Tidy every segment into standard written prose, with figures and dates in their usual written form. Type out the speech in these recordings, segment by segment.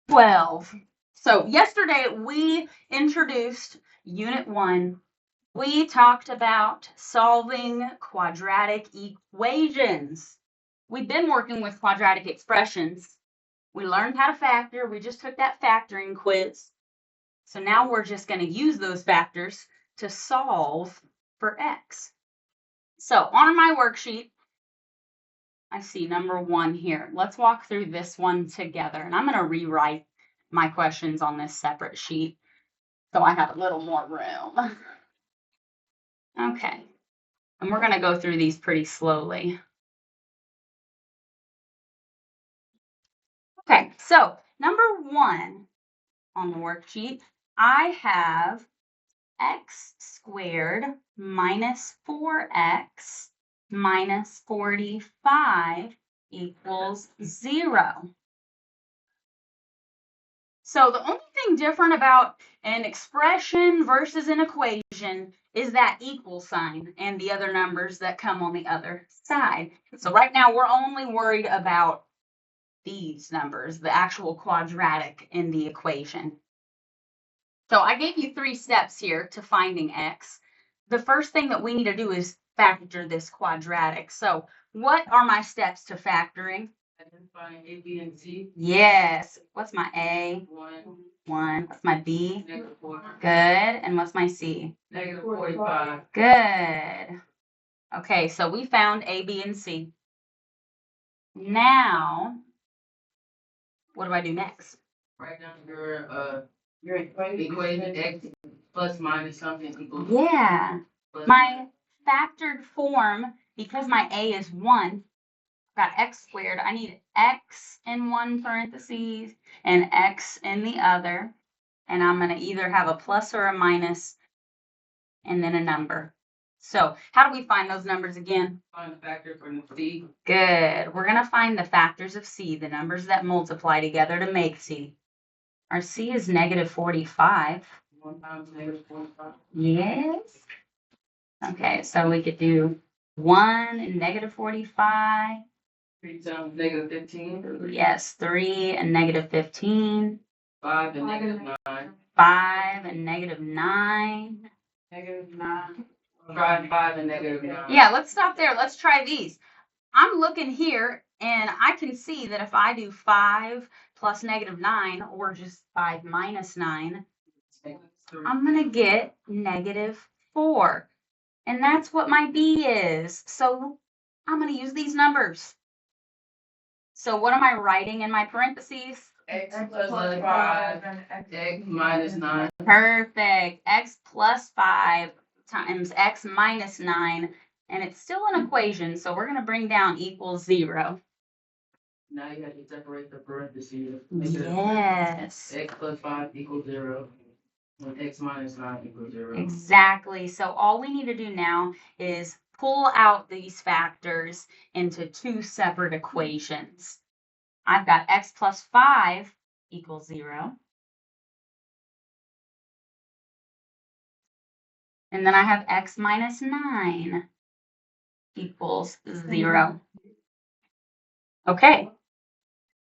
12. So yesterday we introduced Unit 1. We talked about solving quadratic equations. We've been working with quadratic expressions. We learned how to factor. We just took that factoring quiz. So now we're just going to use those factors to solve for x. So on my worksheet, I see number 1 here. Let's walk through this one together. And I'm going to rewrite my questions on this separate sheet so I have a little more room. Okay. And we're going to go through these pretty slowly. Okay, so number 1 on the worksheet, I have x squared minus 4x minus 45 equals 0. So the only thing different about an expression versus an equation is that equal sign and the other numbers that come on the other side. So right now we're only worried about these numbers, the actual quadratic in the equation. So I gave you 3 steps here to finding x. The first thing that we need to do is factor this quadratic. So what are my steps to factoring? Identifying A, B, and C. Yes. What's my A? 1. What's my B? -4. Good. And what's my C? -45. Good. Okay, so we found A, B, and C. Now, what do I do next? Write down your equation x plus minus something equals. Yeah. My factored form, because my A is 1, got x squared. I need x in one parentheses and x in the other. And I'm going to either have a plus or a minus and then a number. So how do we find those numbers again? Find the factor for C. Good. We're going to find the factors of C, the numbers that multiply together to make C. Our C is -45. 1 times -45. Yes. Okay, so we could do 1 and -45. 3 times -15. Yes, 3 and -15. 5 and -9. 5 and -9. -9. Try 5 and -9. Yeah, let's stop there. Let's try these. I'm looking here and I can see that if I do 5 plus -9 or just 5 minus 9, I'm going to get -4. And that's what my B is. So I'm going to use these numbers. So what am I writing in my parentheses? X plus 5 x minus 9. Perfect. X plus 5 times x minus 9. And it's still an equation, so we're going to bring down equals 0. Now you have to separate the parentheses. Yes. X plus 5 equals 0. And x minus 9 equals 0. Exactly. So all we need to do now is pull out these factors into 2 separate equations. I've got x plus 5 equals 0. And then I have x minus 9 equals 0. Okay.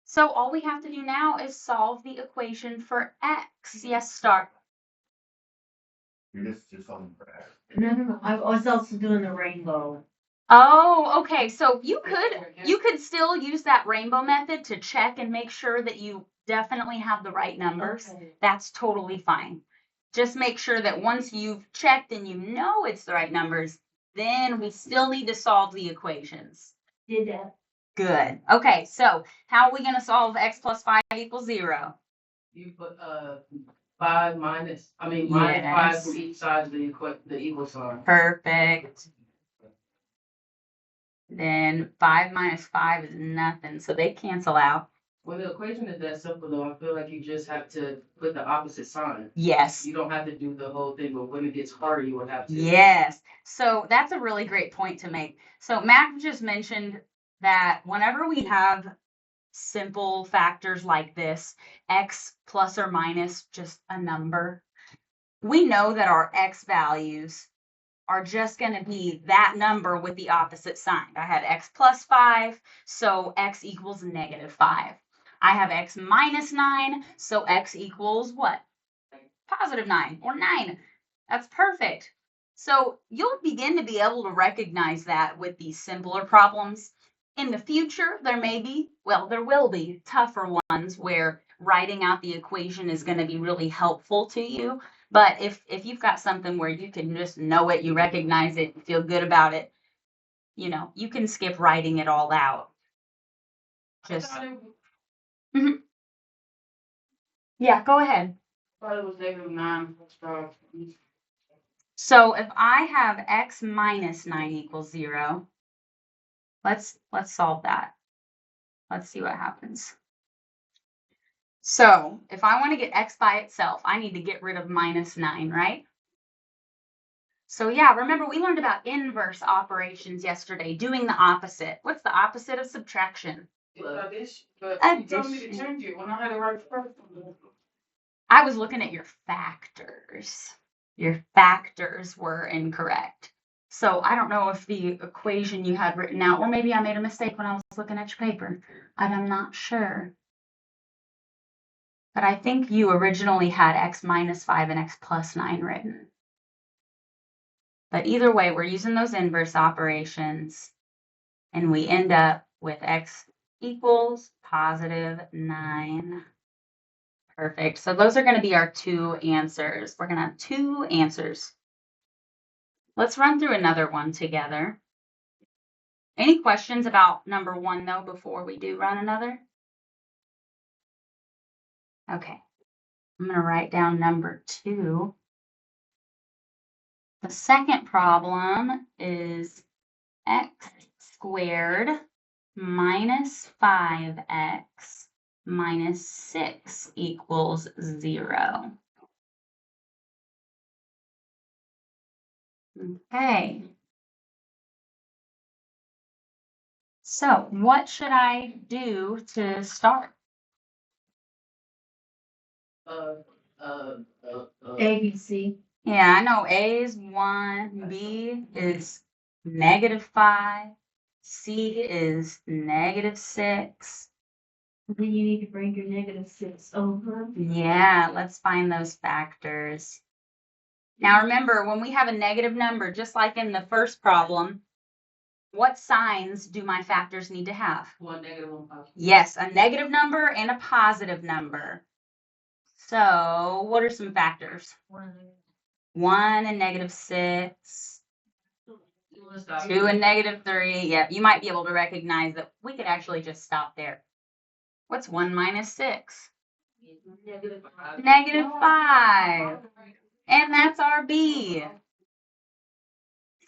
So all we have to do now is solve the equation for x. Yes, Star. You're just solving for x. No. I was also doing the rainbow. Oh, okay. So you could still use that rainbow method to check and make sure that you definitely have the right numbers. Okay. That's totally fine. Just make sure that once you've checked and you know it's the right numbers, then we still need to solve the equations. Did that. Good. Okay, so how are we going to solve x plus 5 equals 0? You put 5 minus 5 from each side of the equal sign. Perfect. Then 5 minus 5 is nothing, so they cancel out. When the equation is that simple, though, I feel like you just have to put the opposite sign. Yes. You don't have to do the whole thing, but when it gets harder, you will have to. Yes. So that's a really great point to make. So Mac just mentioned that whenever we have simple factors like this, x plus or minus just a number, we know that our x values are just going to be that number with the opposite sign. I had x plus 5, so x equals -5. I have x minus 9, so x equals what? Positive 9 or 9. That's perfect. So you'll begin to be able to recognize that with these simpler problems. In the future, there will be tougher ones where writing out the equation is going to be really helpful to you. But if you've got something where you can just know it, you recognize it, feel good about it, you can skip writing it all out. Just yeah, go ahead. I thought it was -9. So if I have x minus 9 equals 0, let's solve that. Let's see what happens. So if I want to get x by itself, I need to get rid of minus 9, right? So yeah, remember we learned about inverse operations yesterday, doing the opposite. What's the opposite of subtraction? Addition. But you told me to change it when I had it right first. I was looking at your factors. Your factors were incorrect. So I don't know if the equation you had written out, or maybe I made a mistake when I was looking at your paper. I'm not sure. But I think you originally had x minus 5 and x plus 9 written. But either way, we're using those inverse operations, and we end up with x equals positive 9. Perfect. So those are going to be our two answers. We're going to have two answers. Let's run through another one together. Any questions about number 1, though, before we do run another? Okay. I'm going to write down number 2. The second problem is x squared minus 5x minus 6 equals 0. Okay. So what should I do to start? ABC. Yeah, I know A is 1, B is -5, C is -6. Then you need to bring your -6 over. Yeah, let's find those factors. Now remember, when we have a negative number, just like in the first problem, what signs do my factors need to have? One negative, one positive. Yes, a negative number and a positive number. So what are some factors? 1 and -6. 2 and -3. Yep, you might be able to recognize that we could actually just stop there. What's 1 minus 6? -5. And that's our B.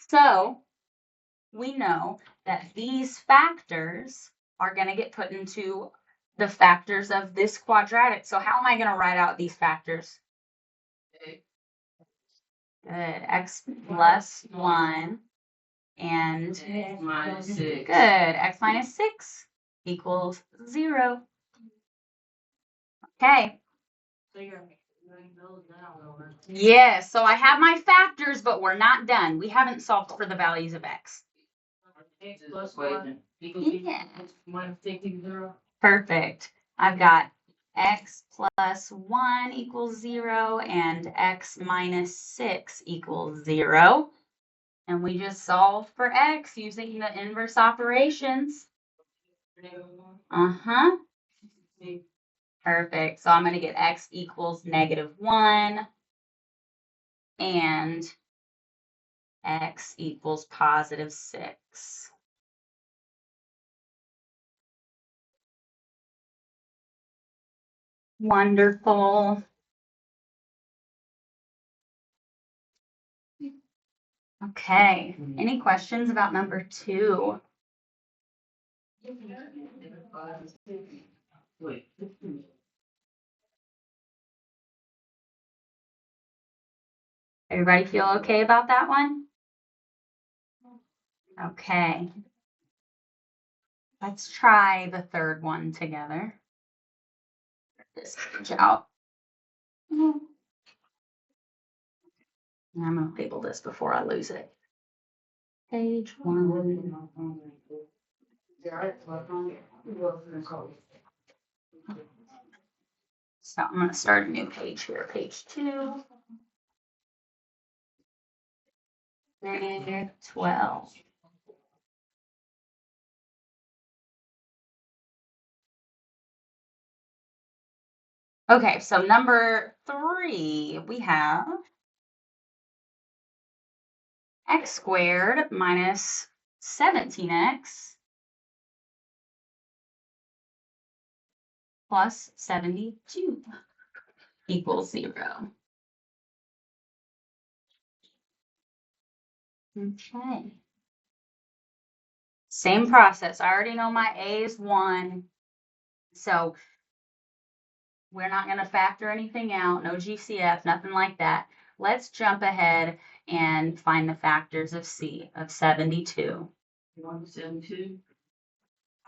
So we know that these factors are going to get put into the factors of this quadratic. So how am I going to write out these factors? Good. X plus 1 and -6. good. X minus 6 equals 0. Okay. So you're writing those down over. Yes, so I have my factors, but we're not done. We haven't solved for the values of x. X plus 1 equals Yeah. -6 0. Perfect. I've got x plus 1 equals 0 and x minus 6 equals 0. And we just solve for x using the inverse operations. Uh-huh. Perfect. So I'm going to get x equals -1 and x equals positive 6. Wonderful. Okay. Any questions about number 2? Wait. Everybody feel okay about that one? Okay. Let's try the third one together. This page out. And I'm going to label this before I lose it. Page 1. So I'm going to start a new page here, page 2. Negative 12. Okay, so number 3, we have x squared minus 17x plus 72 equals 0. Okay. Same process. I already know my a is 1. So we're not going to factor anything out. No GCF, nothing like that. Let's jump ahead and find the factors of c, of 72. 172.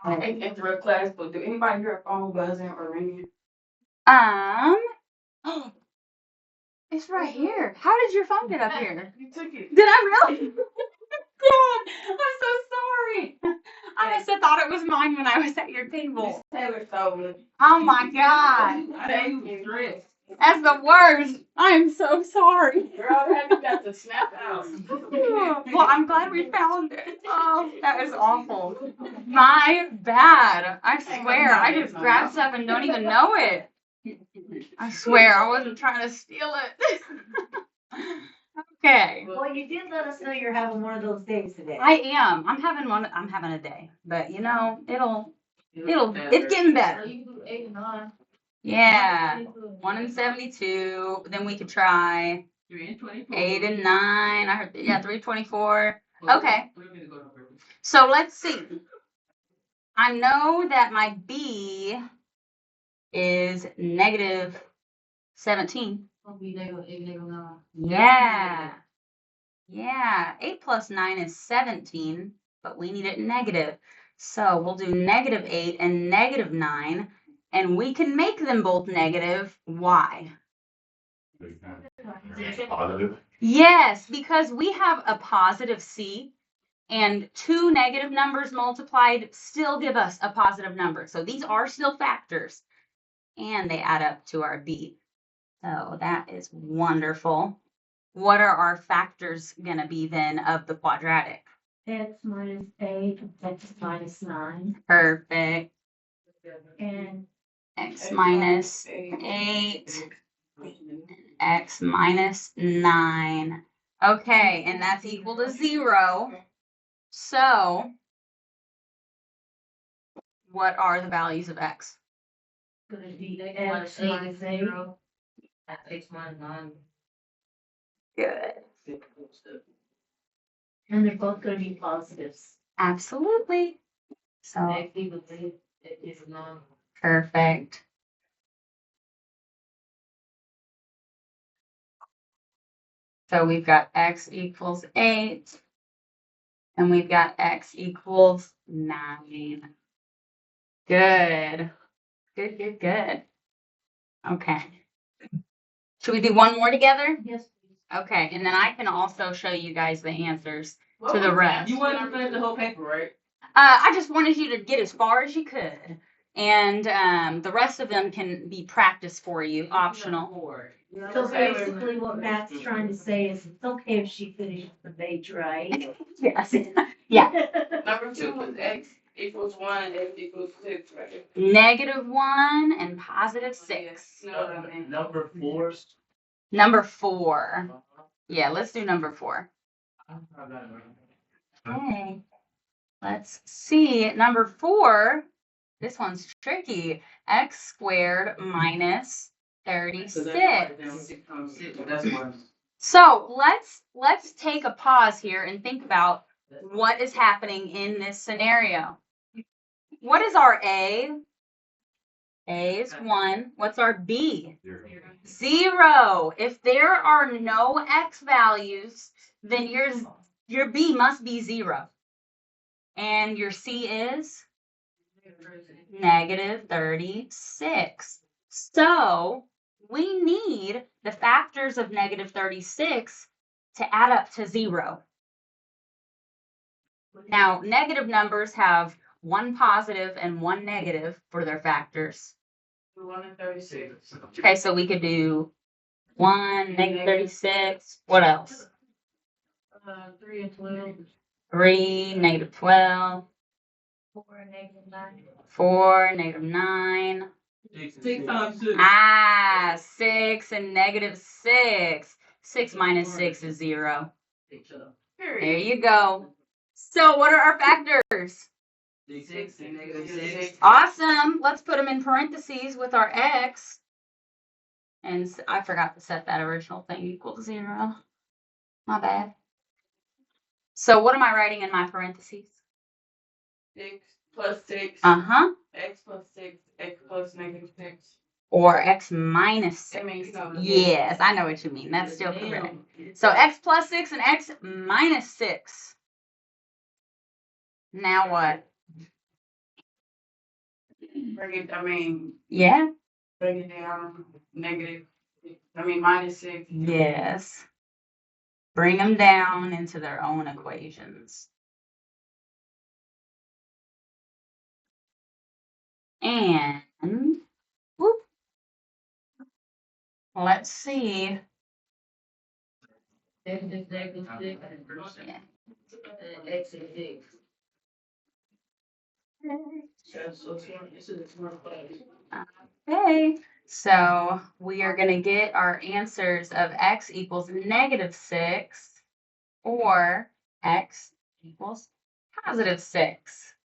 Intro class, but do anybody hear a phone buzzing or ringing? It's right here. How did your phone get up here? You took it. Did I really? God, I'm so sorry. I must have thought it was mine when I was at your table. Taylor stole it. Oh my God. I didn't even dress. That's the worst. I'm so sorry. Girl, have you got the snap out? Well, I'm glad we found it. Oh, that is awful. My bad. I swear, I just grabbed stuff and don't even know it. I swear, I wasn't trying to steal it. Okay. Well, you did let us know you're having one of those days today. I am. I'm having a day, but you know, it's getting better. You do 8 and 9. Yeah. 1 and 72. Then we could try 3 and 24. 8 and 9. I heard, 324. Okay. So let's see. I know that my B is negative 17. Yeah. Yeah. 8 plus 9 is 17, but we need it negative. So we'll do negative 8 and negative 9, and we can make them both negative. Why? Positive. Yes, because we have a positive C, and 2 negative numbers multiplied still give us a positive number. So these are still factors, and they add up to our B. So that is wonderful. What are our factors going to be then of the quadratic? X minus 8, X minus 9, Perfect. and X minus 8, X minus 9. Okay, and that's equal to 0. So what are the values of X? going to be X minus 8. X minus 9. Good. And they're both going to be positives. Absolutely. So X equals 8 is 9. perfect. So we've got X equals 8, and we've got X equals 9. Good. Good, good, good. Okay. Should we do one more together? Yes, Okay, and then I can also show you guys the answers to the rest. You want to finish the whole paper, right? I just wanted you to get as far as you could, and the rest of them can be practice for you, optional. So basically what Matt's trying to say is it's okay if she finishes the page, right? Yes. Yeah. Number 2 is X equals 1 and X equals 6, right? -1 and +6. Number 4. Number 4. Yeah, let's do number 4. Okay. Let's see. Number 4. This one's tricky. X squared minus 36. That's one. So let's take a pause here and think about what is happening in this scenario. What is our A? A is 1. What's our B? 0. If there are no X values, then your B must be 0. And your C is -36. So we need the factors of -36 to add up to 0. Now, negative numbers have 1 positive and 1 negative for their factors. 1 and 36. Okay, so we could do 1, negative 36. What else? 3 and 12. 3, negative 12. 4, negative 9. 4, negative 9. 6 times 6. 6 and negative 6. 6 minus 6 is 0. There you go. So what are our factors? 6 and negative 6. Awesome. Let's put them in parentheses with our x. And I forgot to set that original thing equal to 0. My bad. So what am I writing in my parentheses? 6 plus 6. Uh-huh. X plus 6. X plus negative 6. Or x minus 6. That means something. Yes, I know what you mean. That's still correct. So x plus 6 and x minus 6. Now what? Yeah. Bring it down. Minus 6. Yes. Bring them down into their own equations. And whoop, let's see. X is negative 6. Yeah. X is 6. So it's smart class. Okay, so we are going to get our answers of x equals negative 6 or x equals positive 6.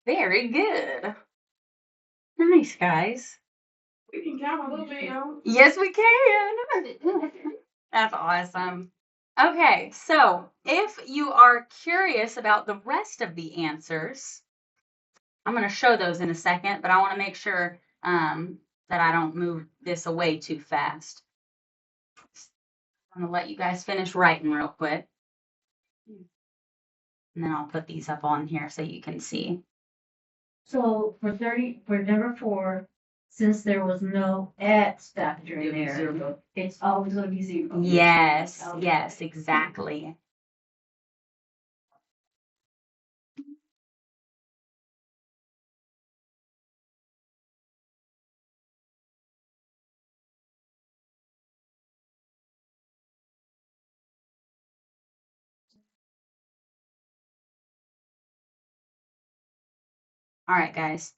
Very good. Nice, guys. We can count a little bit, y'all. Yes, we can. That's awesome. Okay, so if you are curious about the rest of the answers, I'm going to show those in a second, but I want to make sure that I don't move this away too fast. I'm going to let you guys finish writing real quick. And then I'll put these up on here so you can see. So for number 4, since there was no x factor in there, it's always going to be 0. Yes, Okay. yes, exactly. All right, guys.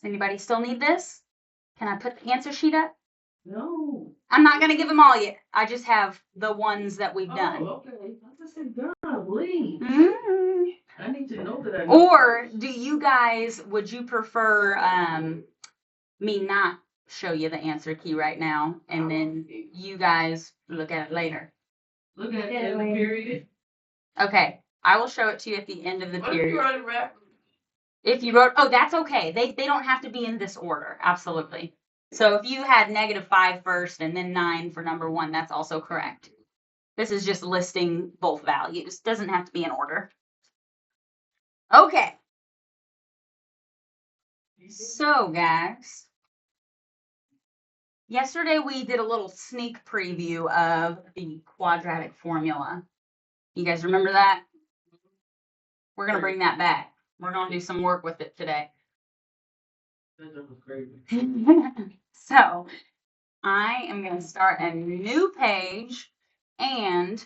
Does anybody still need this? Can I put the answer sheet up? No. I'm not going to give them all yet. I just have the ones that we've done. Oh, okay. I just said, God, please. Mm. I need to know that I know. Or do you guys, would you prefer me not show you the answer key right now and then you guys look at it later? Look at it in the period. Okay, I will show it to you at the end of the What if you period. write it right? If you wrote, oh, that's okay. They don't have to be in this order. Absolutely. So if you had -5 first and then 9 for number 1, that's also correct. This is just listing both values. Doesn't have to be in order. Okay. So, guys, yesterday we did a little sneak preview of the quadratic formula. You guys remember that? We're going to bring that back. We're going to do some work with it today. That was crazy. So, I am going to start a new page and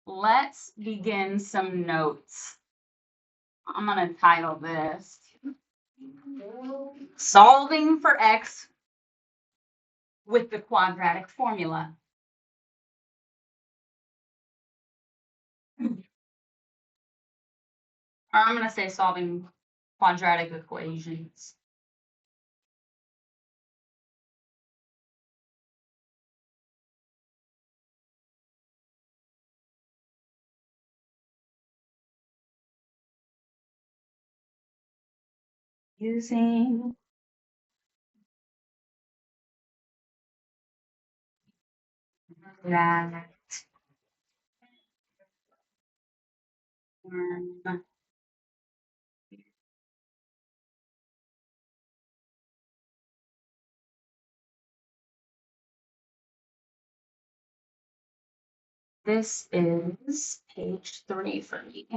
let's begin some notes. I'm going to title this Solving for X with the Quadratic Formula. Or I'm going to say solving quadratic equations. Using that form. This is page 3 for me.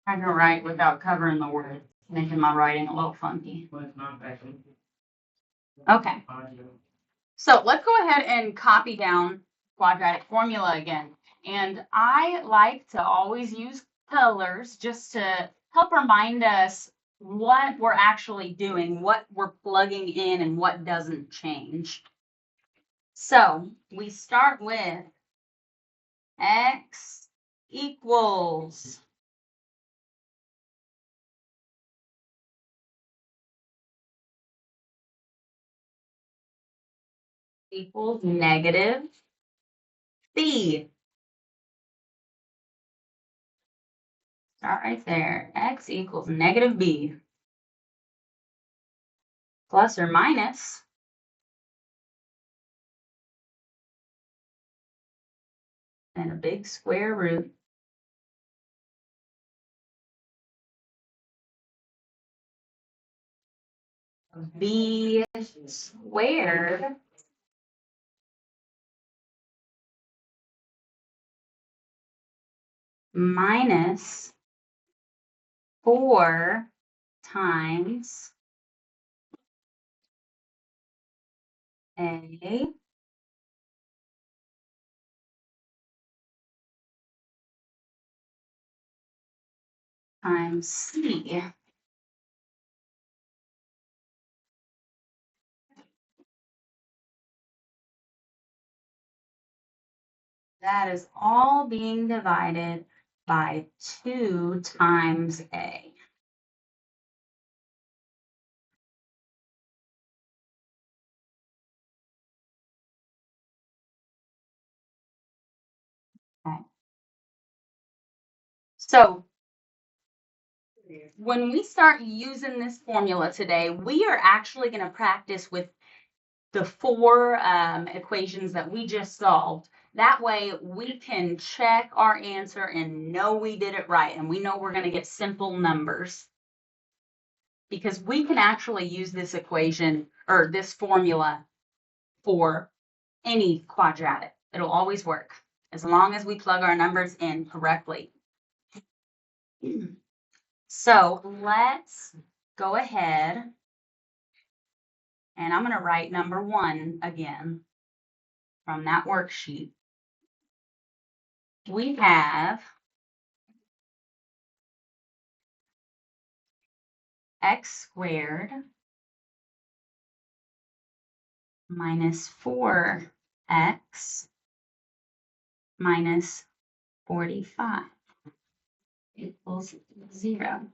I can write without covering the word, making my writing a little funky. Okay. So let's go ahead and copy down quadratic formula again. And I like to always use colors just to help remind us what we're actually doing, what we're plugging in, and what doesn't change. So we start with x equals negative b. Start right there. X equals negative b. Plus or minus and a big square root of b squared minus 4 times a times c. That is all being divided by 2 times a. Okay. So when we start using this formula today, we are actually going to practice with the 4 equations that we just solved. That way we can check our answer and know we did it right, and we know we're going to get simple numbers. Because we can actually use this equation or this formula for any quadratic. It'll always work as long as we plug our numbers in correctly. So let's go ahead and I'm going to write number 1 again from that worksheet. We have x squared minus 4x minus 45 equals 0.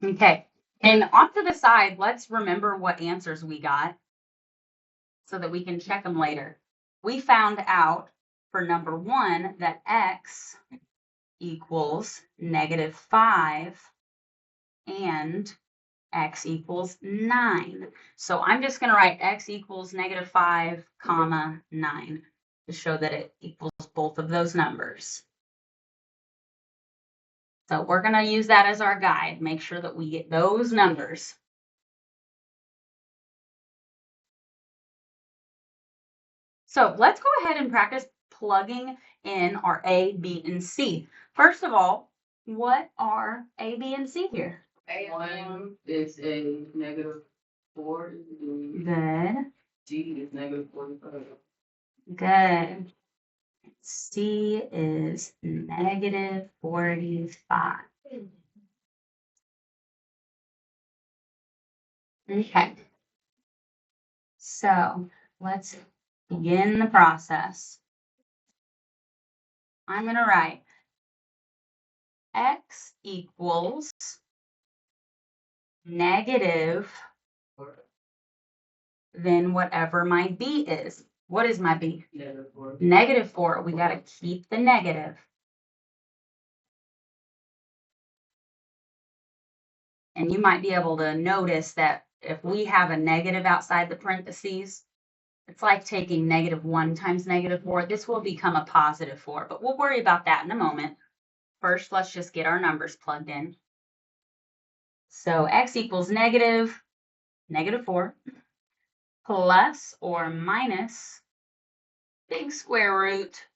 Okay, and off to the side, let's remember what answers we got so that we can check them later. We found out for number 1 that x equals negative 5 and x equals 9. So I'm just going to write x equals negative 5, comma 9 to show that it equals both of those numbers. So we're going to use that as our guide. Make sure that we get those numbers. So let's go ahead and practice plugging in our A, B, and C. First of all, what are A, B, and C here? A1 is a negative 4. Good. G is negative 45. Good. C is negative 45. Okay. So let's begin the process. I'm going to write x equals negative then whatever my b is. What is my b? Negative 4. Negative 4. We got to keep the negative. And you might be able to notice that if we have a negative outside the parentheses, it's like taking negative 1 times negative 4. This will become a positive 4, but we'll worry about that in a moment. First, let's just get our numbers plugged in. So x equals negative 4 plus or minus big square root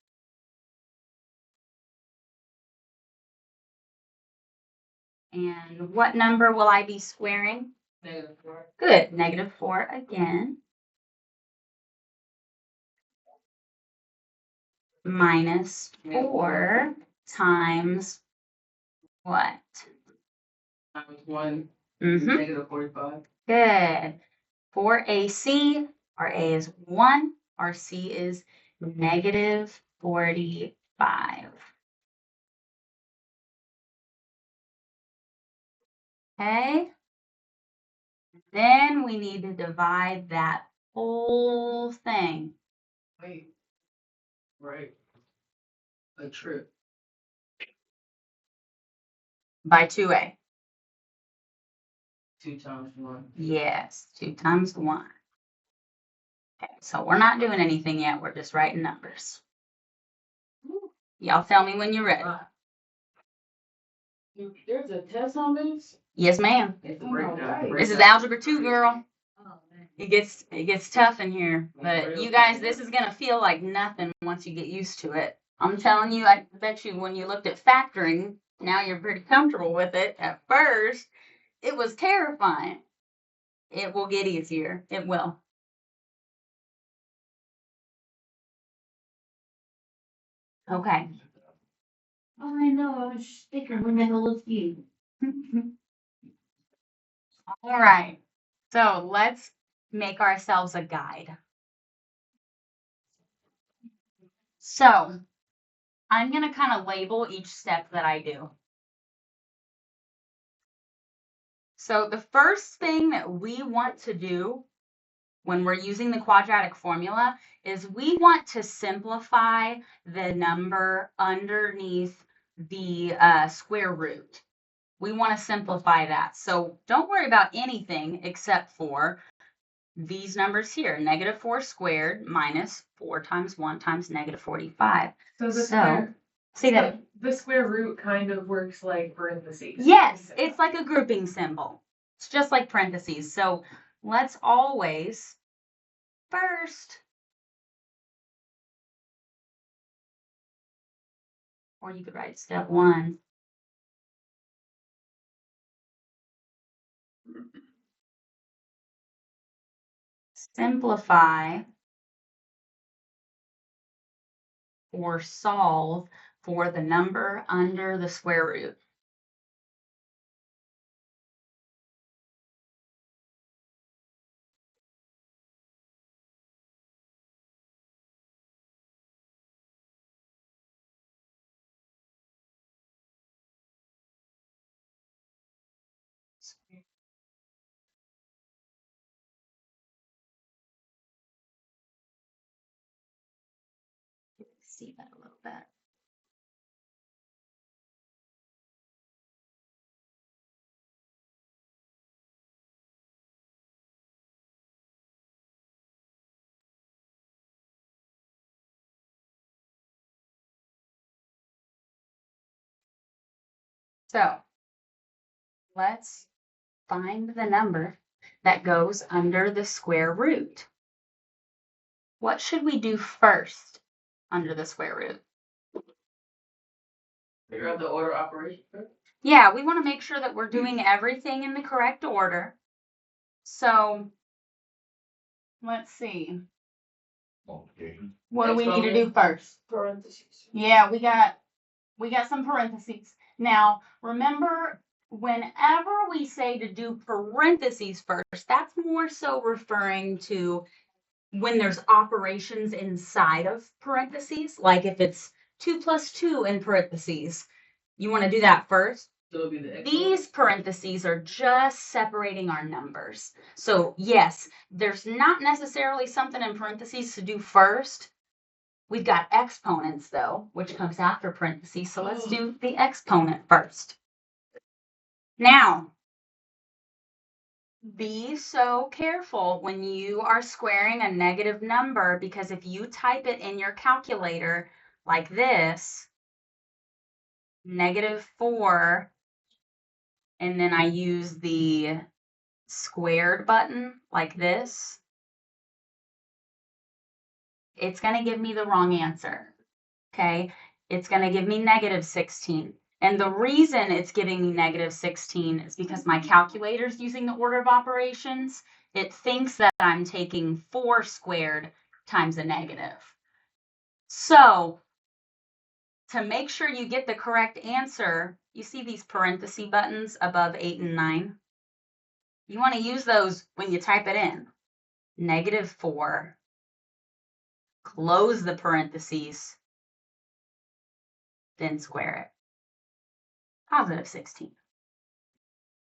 And what number will I be squaring? -4. Good. -4 again. -4 times what? Times 1, Mm-hmm. -45. Good. For AC, our A is 1, our C is -45. Okay? Then we need to divide that whole thing Wait. Right. A trip. by 2A. 2 times 1. Yes, 2 times 1. Okay, so we're not doing anything yet. We're just writing numbers. Y'all tell me when you're ready. There's a test on this? Yes, ma'am. It's a breakdown. This is Algebra 2, girl. It gets tough in here, but you guys, this is gonna feel like nothing once you get used to it. I'm telling you, I bet you when you looked at factoring, now you're pretty comfortable with it. At first, it was terrifying. It will get easier. It will. Okay. Oh, I know, I was thinking when that look you. All right. So let's make ourselves a guide. So I'm going to kind of label each step that I do. So the first thing that we want to do when we're using the quadratic formula is we want to simplify the number underneath the square root. We want to simplify that. So don't worry about anything except for these numbers here, -4 squared minus 4 times 1 times -45. The square root kind of works like parentheses. Yes, it's like a grouping symbol. It's just like parentheses. So let's always first, or you could write step 1. Simplify or solve for the number under the square root. See that a little bit. So let's find the number that goes under the square root. What should we do first under the square root? Figure out the order of operation. Yeah, we want to make sure that we're doing everything in the correct order. So let's see. Multiplication. What do we need to do first? Parentheses. Yeah, we got some parentheses. Now, remember, whenever we say to do parentheses first, that's more so referring to when there's operations inside of parentheses, like if it's 2 plus 2 in parentheses, you want to do that first. So it'll be the These parentheses are just separating our numbers. So yes, there's not necessarily something in parentheses to do first. We've got exponents though, which comes after parentheses. So let's do the exponent first. Now, be so careful when you are squaring a negative number, because if you type it in your calculator like this, -4, and then I use the squared button like this, it's going to give me the wrong answer. Okay, it's going to give me -16. And the reason it's giving me negative 16 is because my calculator's using the order of operations. It thinks that I'm taking 4 squared times a negative. So to make sure you get the correct answer, you see these parenthesis buttons above 8 and 9? You want to use those when you type it in. Negative 4, close the parentheses, then square it. Positive 16.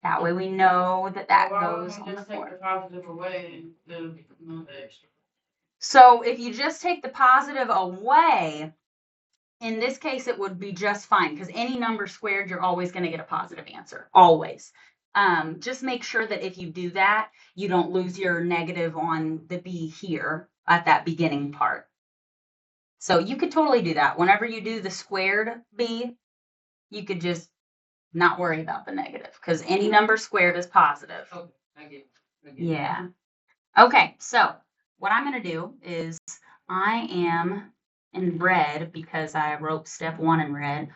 That way we know that goes on the just take floor. the positive away and move the extra. So if you just take the positive away, in this case, it would be just fine because any number squared, you're always going to get a positive answer. Always. Just make sure that if you do that, you don't lose your negative on the B here at that beginning part. So you could totally do that. Whenever you do the squared B, you could just not worry about the negative because any number squared is positive. Okay, I get it. Yeah. Okay, so what I'm going to do is I am in red because I wrote step 1 in red.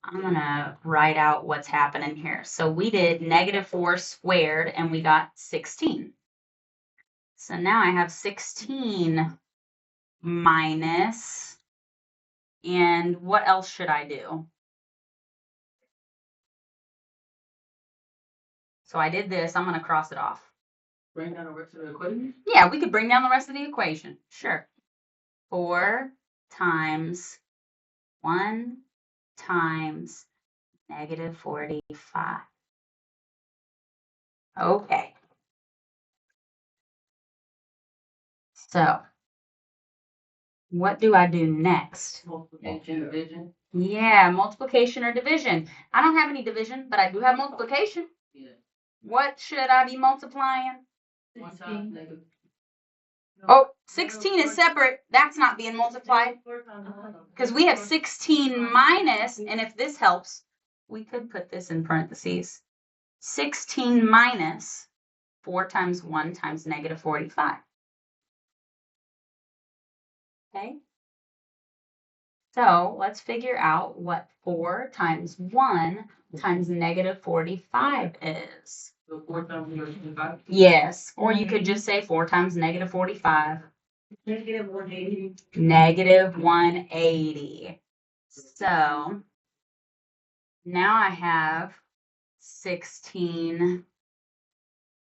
I'm going to write out what's happening here. So we did negative 4 squared and we got 16. So now I have 16 minus, and what else should I do? So I did this. I'm going to cross it off. Bring down the rest of the equation? Yeah, we could bring down the rest of the equation. Sure. 4 times 1 times negative 45. Okay. So what do I do next? Multiplication, division. Yeah, multiplication or division. I don't have any division, but I do have multiplication. Yeah. What should I be multiplying? 1 times negative. Oh, 16 is separate. That's not being multiplied because we have 16 minus, and if this helps, we could put this in parentheses. 16 minus 4 times 1 times negative 45. Okay. So let's figure out what 4 times 1 times negative 45 is. So 4 times negative 45. Yes, or you could just say 4 times negative 45. Negative 180. Negative 180. So now I have 16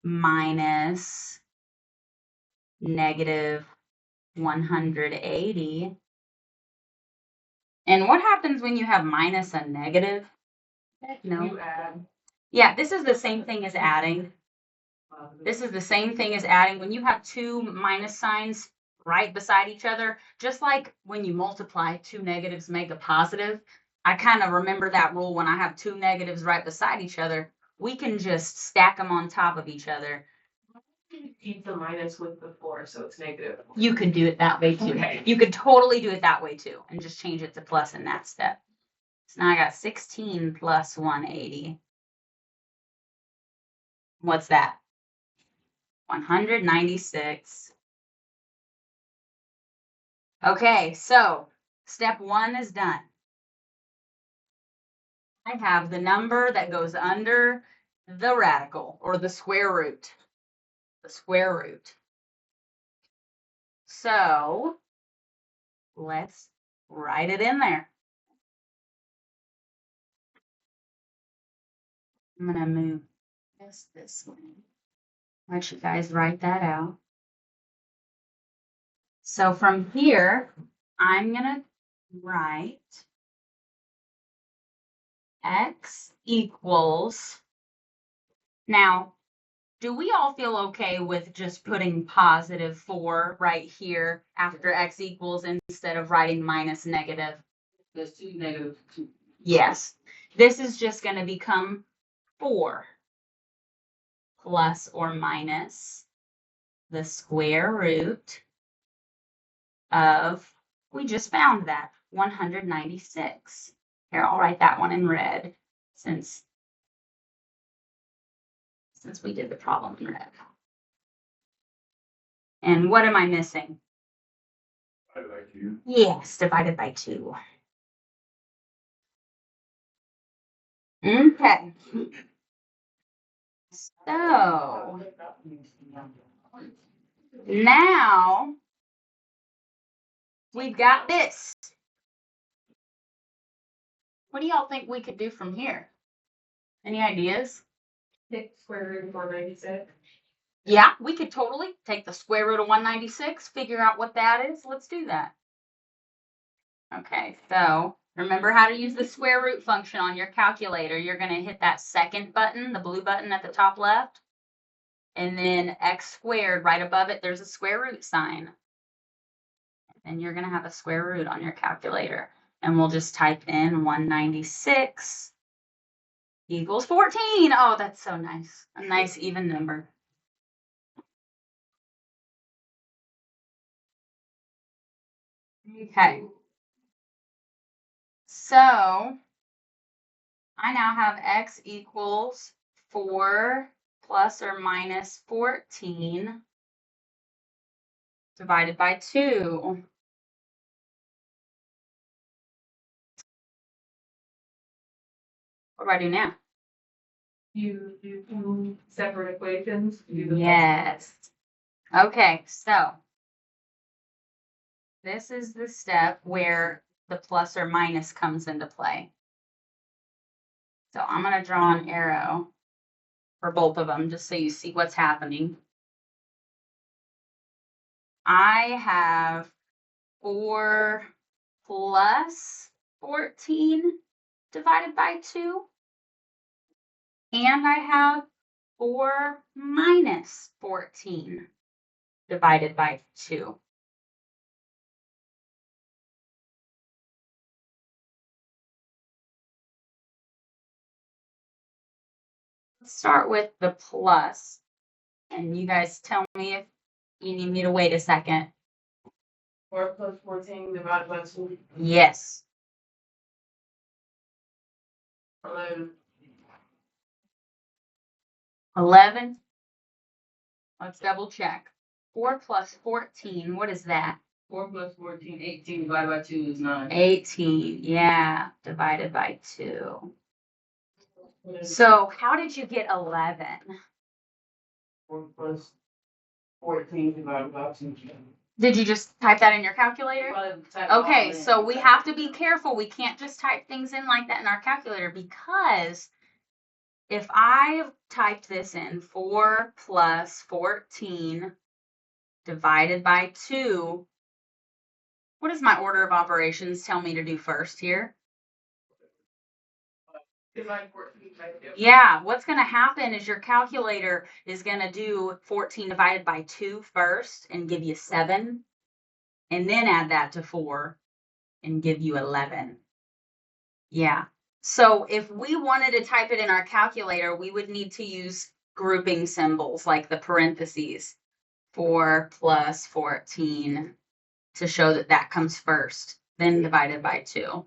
minus negative 180. And what happens when you have minus a negative? No. You add. Yeah, this is the same thing as adding. This is the same thing as adding. When you have 2 minus signs right beside each other, just like when you multiply, 2 negatives make a positive. I kind of remember that rule when I have 2 negatives right beside each other. We can just stack them on top of each other. Keep the minus with the 4, so it's negative. You could do it that way too. Okay. You could totally do it that way too and just change it to plus in that step. So now I got 16 plus 180. What's that? 196. Okay, so step 1 is done. I have the number that goes under the radical or the square root. The square root. So let's write it in there. I'm going to move this way. Let you guys write that out. So from here, I'm going to write x equals. Now, do we all feel okay with just putting positive 4 right here after x equals instead of writing minus negative? There's 2 negative 2. Yes. This is just going to become 4 plus or minus the square root of, we just found that, 196. Here, I'll write that one in red since we did the problem in red. And what am I missing? Divided by 2. Yes, divided by 2. Okay. So now we've got this. What do y'all think we could do from here? Any ideas? Take square root of 196. Yeah, we could totally take the square root of 196, figure out what that is. Let's do that. Okay, so remember how to use the square root function on your calculator. You're going to hit that second button, the blue button at the top left, and then x squared right above it, there's a square root sign. And you're going to have a square root on your calculator. And we'll just type in 196 equals 14. Oh, that's so nice. A nice even number. Okay. So I now have x equals 4 plus or minus 14 divided by 2. What do I do now? You do two separate equations. You do the Yes. Okay, so this is the step where the plus or minus comes into play. So I'm going to draw an arrow for both of them just so you see what's happening. I have 4 plus 14 divided by 2. And I have 4 minus 14 divided by 2. Let's start with the plus. And you guys tell me if you need me to wait a second. 4 plus 14 divided by 2. Yes. 11. 11. Let's double check. 4 plus 14, what is that? 4 plus 14, 18 divided by 2 is 9. 18, yeah, divided by 2. So how did you get 11? 4 plus 14 divided by 2. Did you just type that in your calculator? Okay, so we have to be careful. We can't just type things in like that in our calculator, because if I typed this in 4 plus 14 divided by 2, what does my order of operations tell me to do first here? Divide 14 by 2. Yeah, what's going to happen is your calculator is going to do 14 divided by 2 first and give you 7, and then add that to 4 and give you 11. Yeah. So if we wanted to type it in our calculator, we would need to use grouping symbols like the parentheses, 4 plus 14, to show that that comes first, then divided by 2.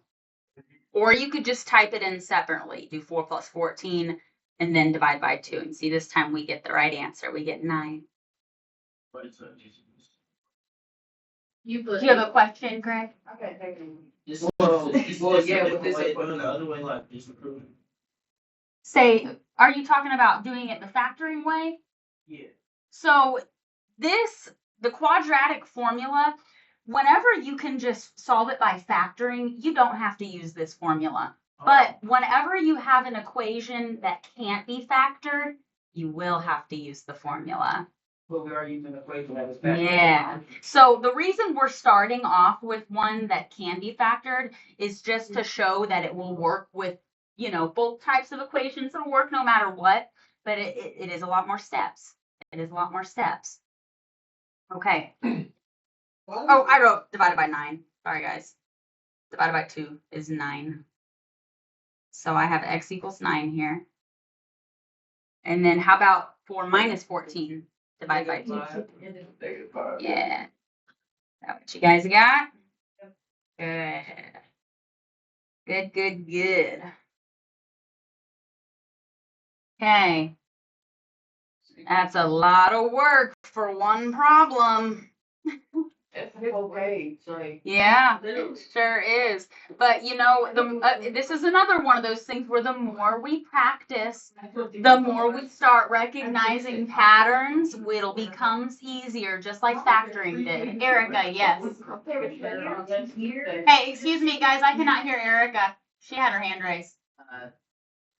Or you could just type it in separately, do 4 plus 14, and then divide by 2. And see, this time we get the right answer. We get 9. Do you have a question, Greg? Okay, thank you. Say, are you talking about doing it the factoring way? Yeah. So the quadratic formula, whenever you can just solve it by factoring, you don't have to use this formula. But whenever you have an equation that can't be factored, you will have to use the formula. But we are using the equation that is factored. Yeah. So the reason we're starting off with one that can be factored is just to show that it will work with, both types of equations. It'll work no matter what, but it is a lot more steps. It is a lot more steps. Okay. Oh, I wrote divided by 9. Sorry, guys. Divided by 2 is 9. So I have x equals 9 here. And then how about 4 minus 14 divided by 2? Yeah. Is that what you guys got? Good. Good, good, good. Okay. That's a lot of work for one problem. It's okay, it's like. Yeah, it sure is. But you know, this is another one of those things where the more we practice, the more we start recognizing patterns, it'll becomes easier, just like factoring did. Erica, yes. Hey, excuse me, guys, I cannot hear Erica. She had her hand raised.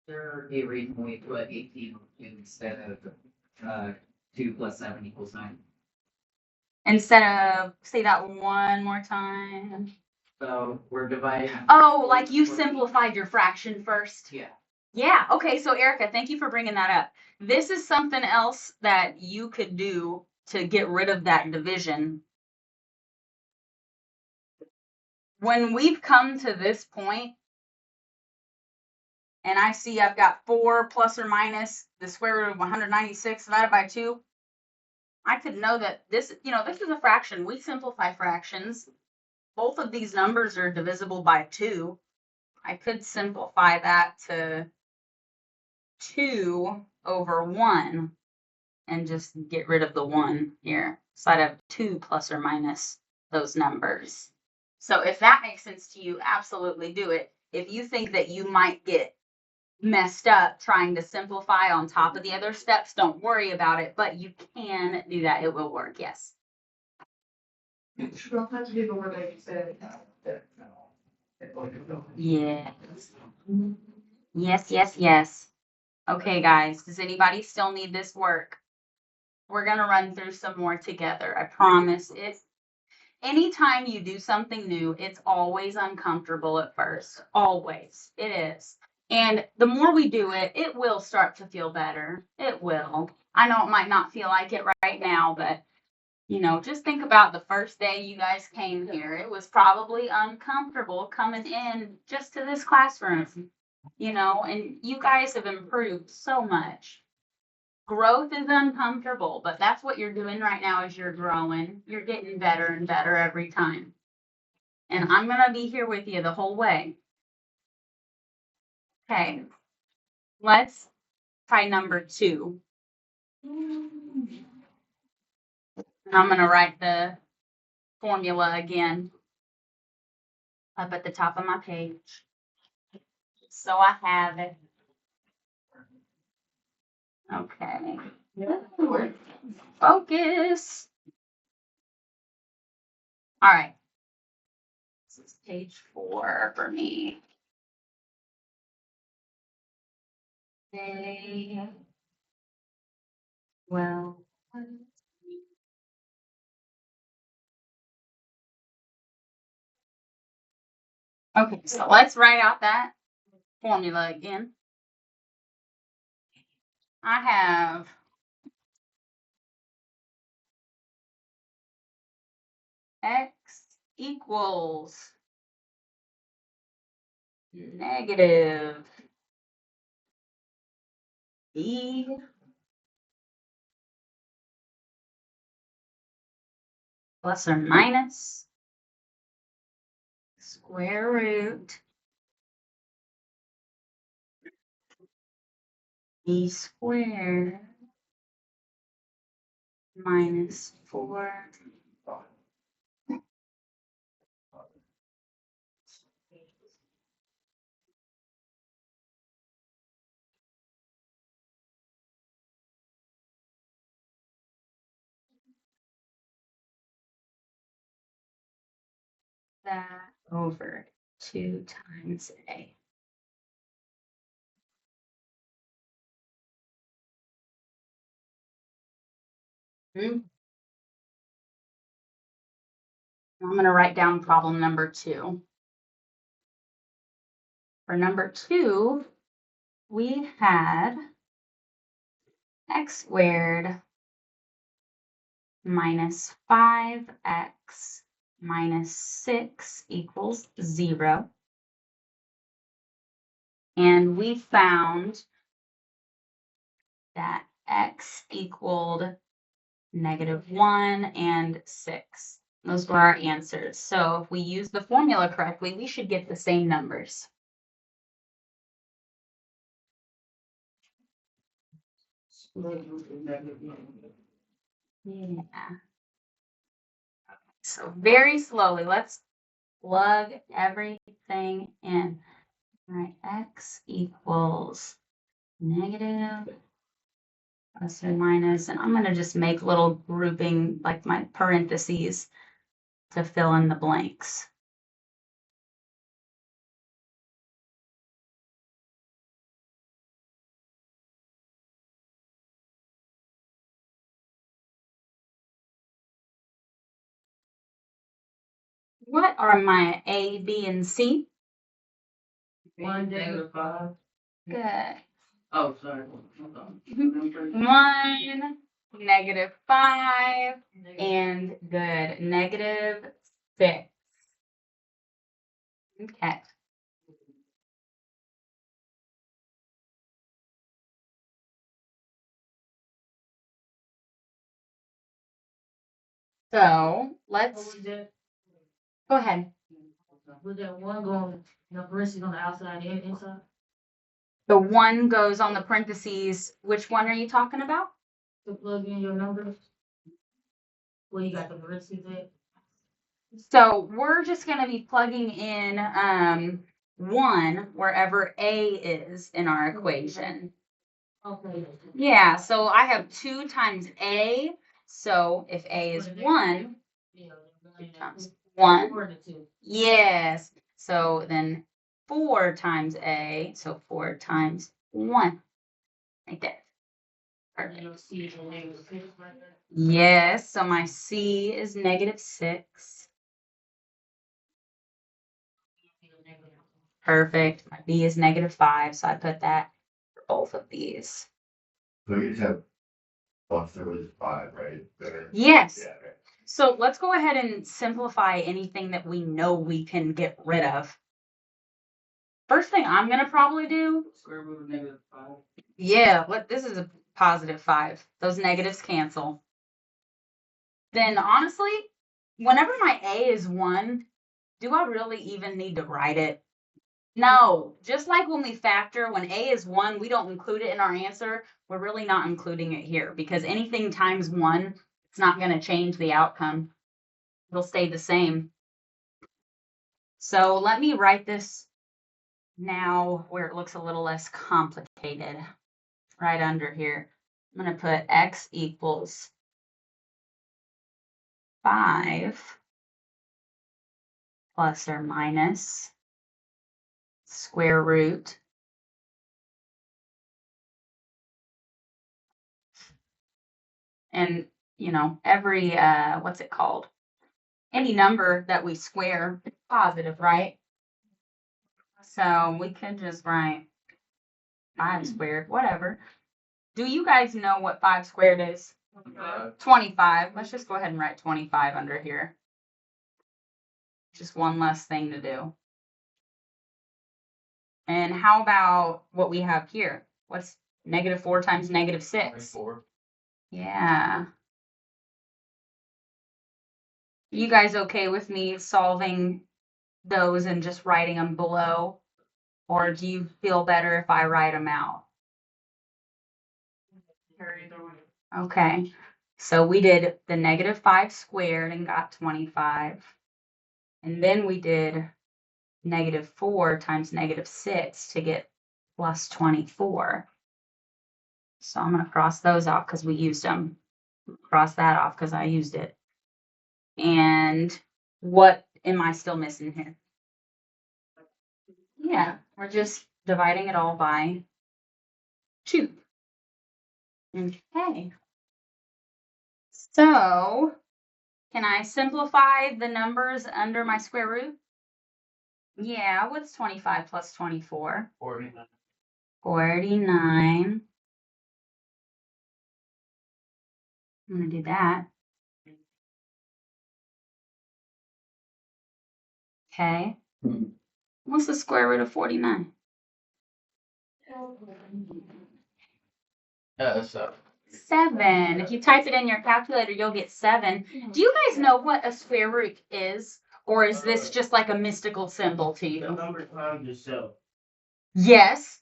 There a reason we put 18 instead of 2 plus 7 equals 9. Instead of, say that one more time. So we're dividing. Oh, like you simplified your fraction first. Yeah. Yeah, okay, so Erica, thank you for bringing that up. This is something else that you could do to get rid of that division. When we've come to this point, and I see I've got 4 plus or minus the square root of 196 divided by 2, I could know that this, this is a fraction. We simplify fractions. Both of these numbers are divisible by 2. I could simplify that to 2 over 1 and just get rid of the 1 here. So I'd have 2 plus or minus those numbers. So if that makes sense to you, absolutely do it. If you think that you might get messed up trying to simplify on top of the other steps, don't worry about it, but you can do that. It will work, yes. Sometimes people relate to Yes. Yes. Okay, guys, does anybody still need this work? We're going to run through some more together. I promise. Anytime you do something new, it's always uncomfortable at first. Always. It is. And the more we do it, it will start to feel better. It will. I know it might not feel like it right now, but just think about the first day you guys came here. It was probably uncomfortable coming in just to this classroom, and you guys have improved so much. Growth is uncomfortable, but that's what you're doing right now is you're growing. You're getting better and better every time. And I'm going to be here with you the whole way. Okay, let's try number 2. And I'm going to write the formula again up at the top of my page. So I have it. Okay. Focus. All right. This is page 4 for me. Okay. Well. Okay, so let's write out that formula again. I have x equals negative b plus or minus square root b squared minus 4 that over 2 times a. I'm going to write down problem number 2. For number 2, we had x squared minus 5x minus 6 equals 0. And we found that x equaled negative 1 and 6. Those were our answers. So if we use the formula correctly, we should get the same numbers. Yeah. So very slowly, let's plug everything in. All right, x equals negative plus or minus, and I'm going to just make little grouping, like my parentheses, to fill in the blanks. What are my A, B, and C? 1, -5. Good. Oh, sorry. Hold on. 1, -5, and good. -6. Okay. So let's go ahead. Was that one going, parentheses on the outside and inside? The 1 goes on the parentheses. Which one are you talking about? To plug in your numbers? Where you got the parentheses at? So we're just going to be plugging in 1 wherever A is in our equation. Okay. Yeah, so I have 2 times A. So if A is 1, Yeah. 2 times 1. 4 to 2. Yes. So then 4 times A. So 4 times 1. Right there. Perfect. You'll see the negative 6 right there. Yes. So my C is -6. Perfect. My B is -5. So I put that for both of these. So you just have plus there was 5, right? There. Yes. Yeah, okay. So let's go ahead and simplify anything that we know we can get rid of. First thing I'm going to probably do. Square root of -5. Yeah, this is a +5. Those negatives cancel. Then honestly, whenever my A is 1, do I really even need to write it? No, just like when we factor, when A is 1, we don't include it in our answer. We're really not including it here because anything times 1, it's not going to change the outcome. It'll stay the same. So let me write this now where it looks a little less complicated. Right under here. I'm going to put x equals 5 plus or minus square root and every what's it called, any number that we square is positive, right? So we could just write 5 squared, whatever. Do you guys know what 5 squared is? 25. Let's just go ahead and write 25 under here. Just one less thing to do. And how about what we have here? What's -4 times -6? 24. Yeah. You guys okay with me solving those and just writing them below? Or do you feel better if I write them out? Okay. So we did the -5 squared and got 25. And then we did -4 times -6 to get plus 24. So I'm going to cross those off because we used them. Cross that off because I used it. And what am I still missing here? Yeah, we're just dividing it all by 2. Okay. So, can I simplify the numbers under my square root? Yeah, what's 25 plus 24? 49. 49. I'm going to do that. Okay. What's the square root of 49? So 7. If you type it in your calculator, you'll get 7. Do you guys know what a square root is? Or is this just like a mystical symbol to The you? number times itself. Yes,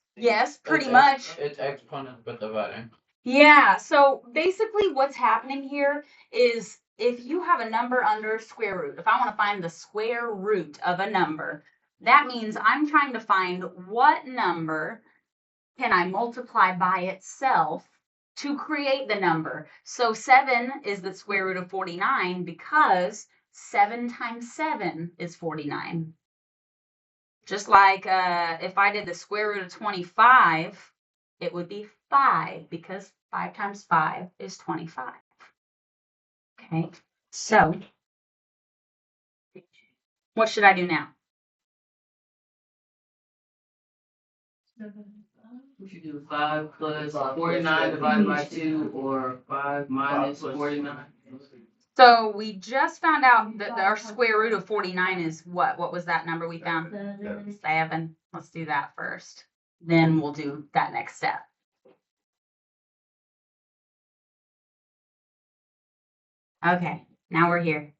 pretty much. It's exponent but dividing. Yeah, so basically what's happening here is if you have a number under square root, if I want to find the square root of a number, that means I'm trying to find what number can I multiply by itself to create the number. So 7 is the square root of 49 because 7 times 7 is 49. Just like if I did the square root of 25, it would be 5 because 5 times 5 is 25. Okay, so what should I do now? We should do 5 plus 49 divided by 2, or 5 minus 49. So we just found out that our square root of 49 is what? What was that number we found? 7. Let's do that first. Then we'll do that next step. Okay, now we're here.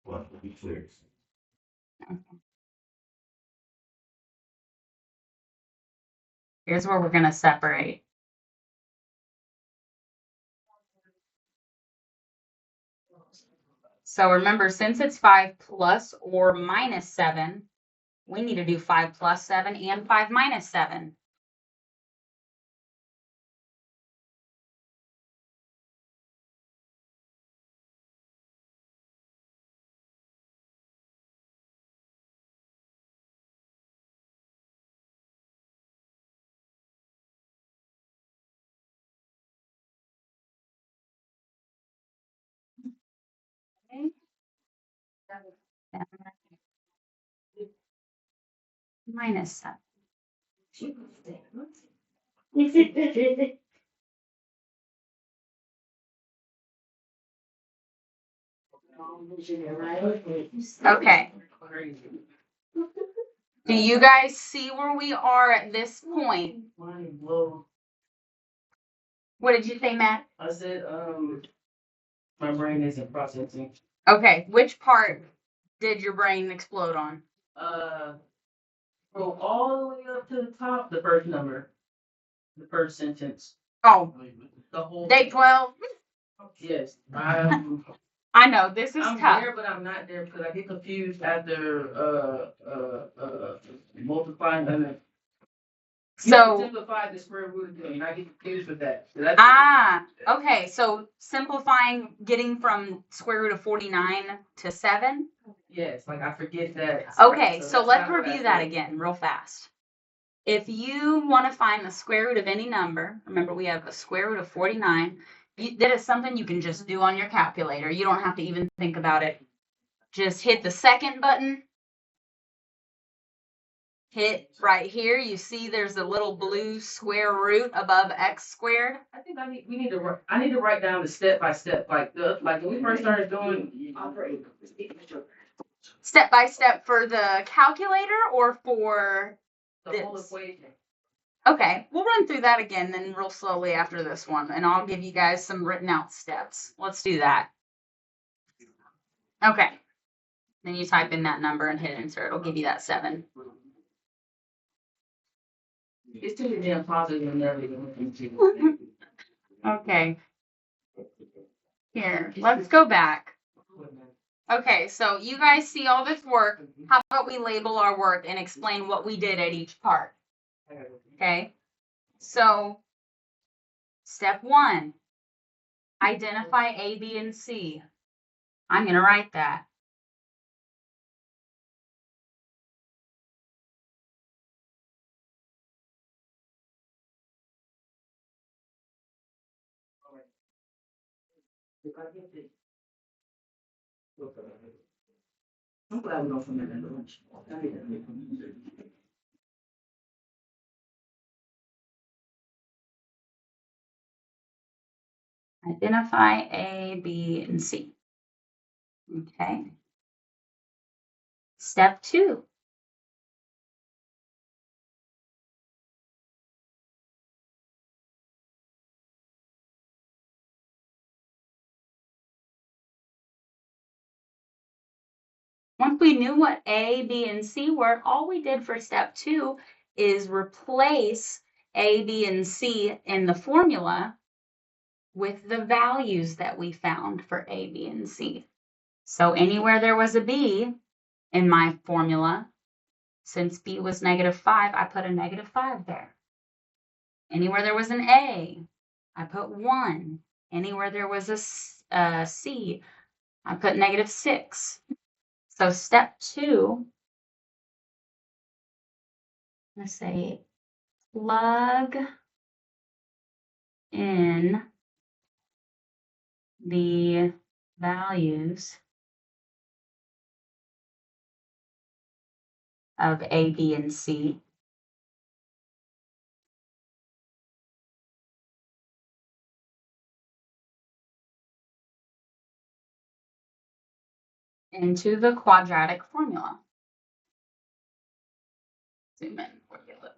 156. Here's where we're going to separate. So remember, since it's 5 plus or minus 7, we need to do 5 plus 7 and 5 minus 7. Okay. Minus 7. Okay. Do you guys see where we are at this point? Mine blow. What did you say, Matt? I said, my brain isn't processing. Okay, which part did your brain explode on? Go all the way up to the top, the first number, the first sentence, Oh, the whole. day 12. Yes, I know this is I'm tough. there, but I'm not there because I get confused after multiplying and So simplify the square root again. I get confused with that. okay. So simplifying, getting from square root of 49 to 7. Yes, like I forget that. Okay, so that's let's not what I review that did. again real fast. If you want to find the square root of any number, remember we have a square root of 49. That is something you can just do on your calculator. You don't have to even think about it. Just hit the second button. Hit right here. You see there's a little blue square root above x squared. I think I need to write down the step by step, like when we first started doing. Step by step for the calculator or for The whole equation. Okay, we'll run through that again then real slowly after this one, and I'll give you guys some written out steps. Let's do that. Okay. Then you type in that number and hit enter. It'll give you that 7. It's too damn positive and everything. Okay. Here, let's go back. Okay, so you guys see all this work. How about we label our work and explain what we did at each part? Okay. So, step 1, identify A, B, and C. I'm going to write that. I'm glad we don't come in at lunch. Identify A, B, and C. Okay. Step 2. Once we knew what A, B, and C were, all we did for step 2 is replace A, B, and C in the formula with the values that we found for A, B, and C. So anywhere there was a B in my formula, since B was -5, I put a -5 there. Anywhere there was an A, I put 1. Anywhere there was a C, I put -6. So step 2, let's say plug in the values of A, B, and C. Into the quadratic formula. Zoom in for you a little.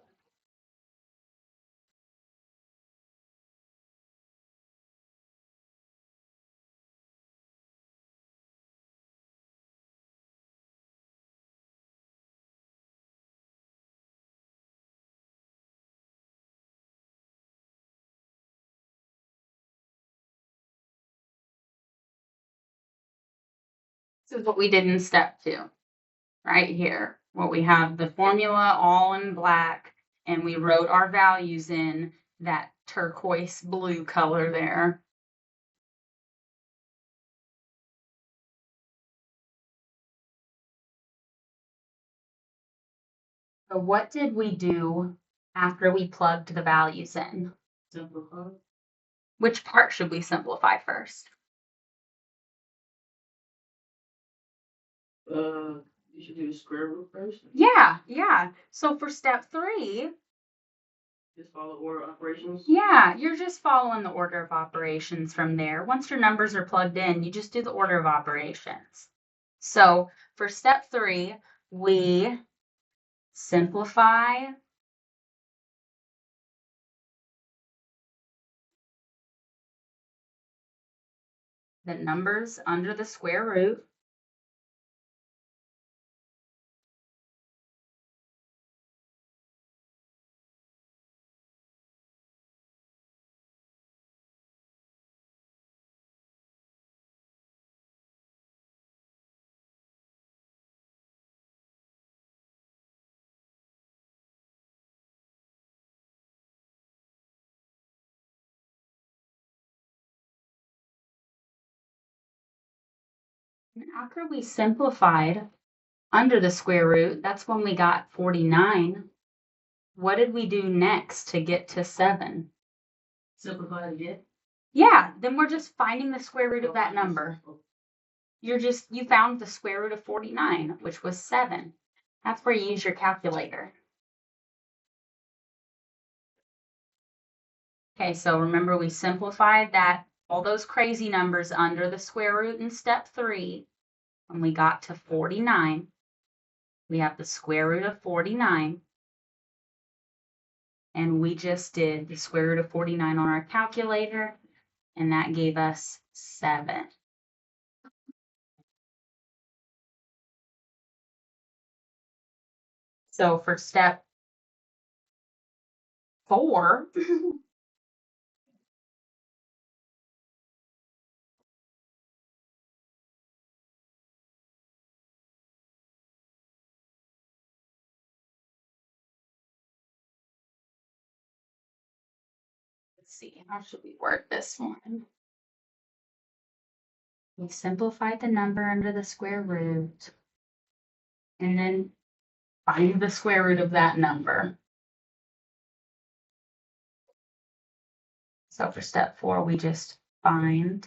This is what we did in step 2, right here, where we have the formula all in black, and we wrote our values in that turquoise blue color there. So what did we do after we plugged the values in? Simplify. Which part should we simplify first? You should do the square root first. Yeah. So for step 3, Just follow order operations. yeah, you're just following the order of operations from there. Once your numbers are plugged in, you just do the order of operations. So for step 3, we simplify the numbers under the square root. And after we simplified under the square root, that's when we got 49. What did we do next to get to 7? Simplify again. Yeah, then we're just finding the square root of that number. You found the square root of 49, which was 7. That's where you use your calculator. Okay, so remember we simplified that, all those crazy numbers under the square root in step 3. When we got to 49, we have the square root of 49. And we just did the square root of 49 on our calculator, and that gave us 7. So for step 4, let's see, how should we work this one? We simplified the number under the square root, and then find the square root of that number. So for step 4, we just find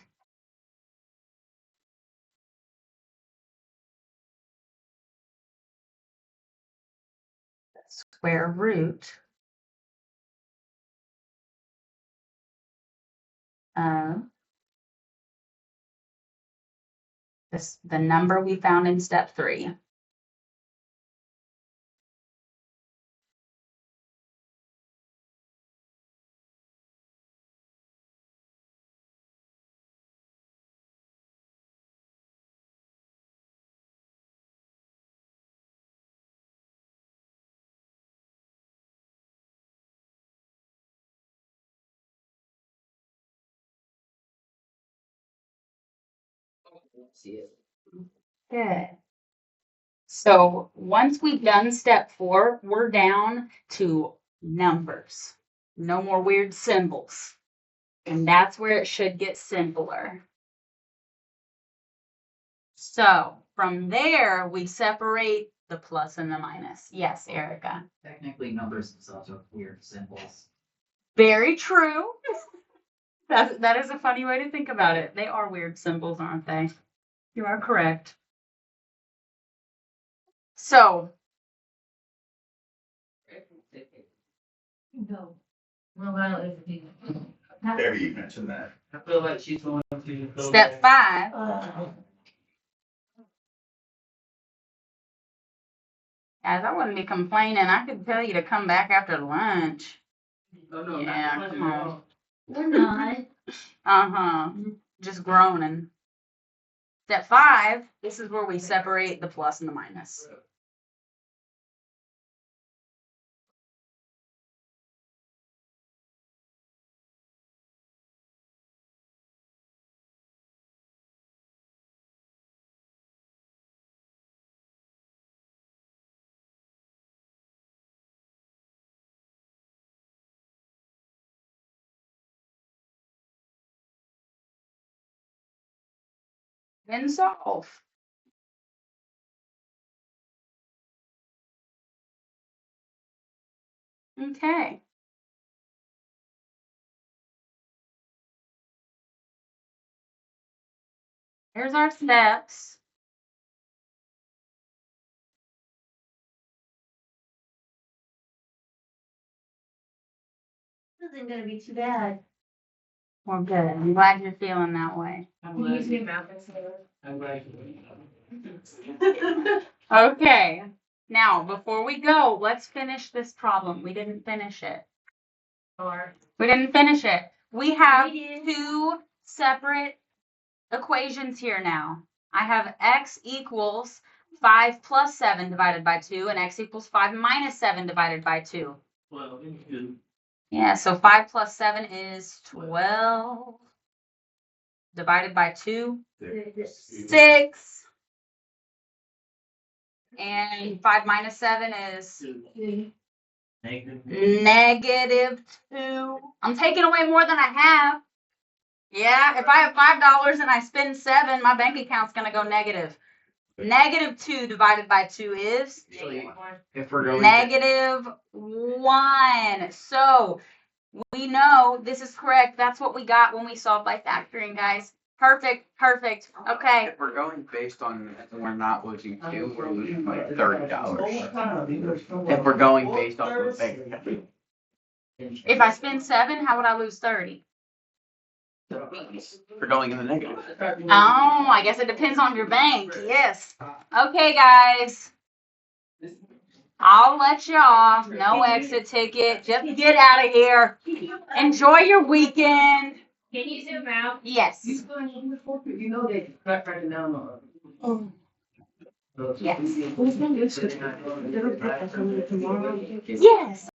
the square root of the number we found in step 3. See it. Good. So once we've done step 4, we're down to numbers. No more weird symbols. And that's where it should get simpler. So from there, we separate the plus and the minus. Yes, Erica. Technically, numbers themselves are weird symbols. Very true. That is a funny way to think about it. They are weird symbols, aren't they? You are correct. So No. Well, well, if it- There you mentioned that. I feel like she's going to go step back. 5. Guys, I wouldn't be complaining. I could tell you to come back after lunch. Oh, no, Yeah, not come on. We're not. Uh-huh. Just groaning. Step 5, this is where we separate the plus and the minus. And solve. Okay. Here's our steps. This isn't gonna be too bad. Well, good. I'm glad you're feeling that way. I'm Can you glad see you. math instead? I'm glad you. Okay. Now, before we go, let's finish this problem. We didn't finish it. Or We didn't finish it. We have We did. 2 separate equations here now. I have x equals 5 plus 7 divided by 2, and x equals 5 minus 7 divided by 2. Well, you. Yeah, so 5 plus 7 is 12 divided by 2, 6. And 5 minus 7 is negative 2. I'm taking away more than I have. Yeah, if I have $5 and I spend 7, my bank account's going to go negative. Negative 2 divided by 2 is Actually, if we're going. negative 1. So we know this is correct. That's what we got when we solved by factoring, guys. Perfect, perfect. Okay. If we're going based on, we're not losing 2, we're losing like $30. If we're going based off of bank. If I spend 7, how would I lose 30? We're going in the negative. Oh, I guess it depends on your bank. Yes. Okay, guys. I'll let you off. No exit ticket. Just get out of here. Enjoy your weekend. can you zoom out? Yes. You know they cut right down on. Yes. Yes. Yes.